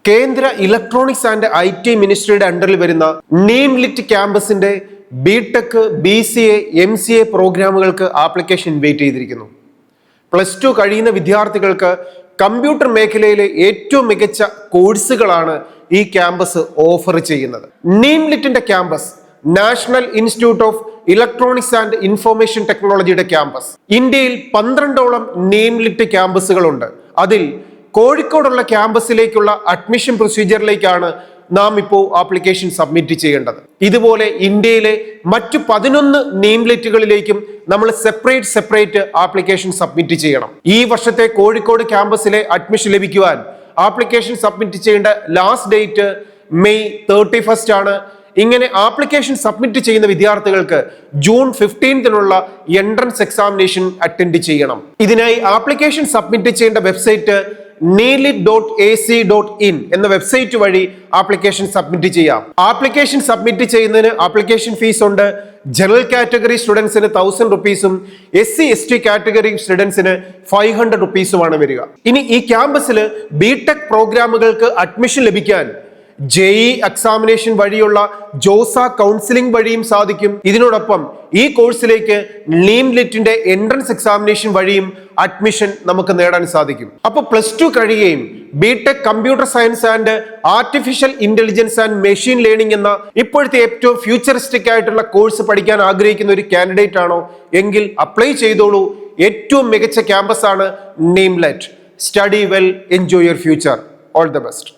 കേന്ദ്ര electronics and IT മിനിസ്ട്രിയുടെ അണ്ടറിൽ വരുന്ന നീംലിറ്റ് ക്യാമ്പസിന്റെ BTech, BCA, MCA പ്രോഗ്രാമുകൾക്ക് ആപ്ലിക്കേഷൻ ഇൻവൈറ്റ് ചെയ്തിരിക്കുന്നു. +2 കഴിയുന്ന വിദ്യാർത്ഥികൾക്ക് കമ്പ്യൂട്ടർ മേഖലയിലെ ഏറ്റവും മികച്ച കോഴ്സുകളാണ് ഈ ക്യാമ്പസ് ഓഫർ ചെയ്യുന്നത്. നീംലിറ്റിന്റെ campus National Institute of Electronics and Information ടെക്നോളജിയുടെ ക്യാമ്പസ്. ഇന്ത്യയിൽ 12ഓളം നീംലിറ്റ് ക്യാമ്പസുകളുണ്ട്. അതിൽ കോഴിക്കോടുള്ള ക്യാമ്പസിലേക്കുള്ള അഡ്മിഷൻ പ്രൊസീജിയറിലേക്കാണ് നാം ഇപ്പോൾ ആപ്ലിക്കേഷൻ സബ്മിറ്റ് ചെയ്യേണ്ടത്. ഇതുപോലെ ഇന്ത്യയിലെ മറ്റു 11 നീംലിറ്റുകളിലേക്കും നമ്മൾ സെപ്പറേറ്റ് ആപ്ലിക്കേഷൻ സബ്മിറ്റ് ചെയ്യണം. ഈ വർഷത്തെ കോഴിക്കോട് ക്യാമ്പസിലെ അഡ്മിഷൻ ലഭിക്കുവാൻ ആപ്ലിക്കേഷൻ സബ്മിറ്റ് ചെയ്യേണ്ട ലാസ്റ്റ് ഡേറ്റ് മെയ് 31 ആണ്. ഇങ്ങനെ ആപ്ലിക്കേഷൻ സബ്മിറ്റ് ചെയ്യുന്ന വിദ്യാർത്ഥികൾക്ക് ജൂൺ 15 എൻട്രൻസ് എക്സാമിനേഷൻ അറ്റൻഡ് ചെയ്യണം. ഇതിനായി ആപ്ലിക്കേഷൻ സബ്മിറ്റ് ചെയ്യേണ്ട വെബ്സൈറ്റ് neelit.ac.in എന്ന വെബ്സൈറ്റ് വഴി ആപ്ലിക്കേഷൻ സബ്മിറ്റ് ചെയ്യാം. ആപ്ലിക്കേഷൻ സബ്മിറ്റ് ചെയ്യുന്നതിന് ആപ്ലിക്കേഷൻ ഫീസ് ഉണ്ട്. ജനറൽ കാറ്റഗറി സ്റ്റുഡൻസിന് 1000 റുപ്പീസും SC/ST കാറ്റഗറി സ്റ്റുഡൻസിന് 500 റുപ്പീസുമാണ് വരിക. ഇനി ഈ ക്യാമ്പസിൽ BTech പ്രോഗ്രാമുകൾക്ക് അഡ്മിഷൻ ലഭിക്കാൻ JEE എക്സാമിനേഷൻ വഴിയുള്ള ജോസ കൗൺസിലിംഗ് വഴിയും സാധിക്കും. ഇതിനോടൊപ്പം ഈ കോഴ്സിലേക്ക് നീംലിറ്റിന്റെ എൻട്രൻസ് എക്സാമിനേഷൻ വഴിയും അഡ്മിഷൻ നമുക്ക് നേടാൻ സാധിക്കും. അപ്പോൾ +2 കഴിയുകയും BTech computer science and artificial intelligence and machine learning എന്ന ഇപ്പോഴത്തെ ഏറ്റവും ഫ്യൂച്ചറിസ്റ്റിക് ആയിട്ടുള്ള കോഴ്സ് പഠിക്കാൻ ആഗ്രഹിക്കുന്ന ഒരു കാൻഡിഡേറ്റ് ആണോ എങ്കിൽ അപ്ലൈ ചെയ്തോളൂ. ഏറ്റവും മികച്ച ക്യാമ്പസ് ആണ് NIELIT. Study well, enjoy your future. All the best.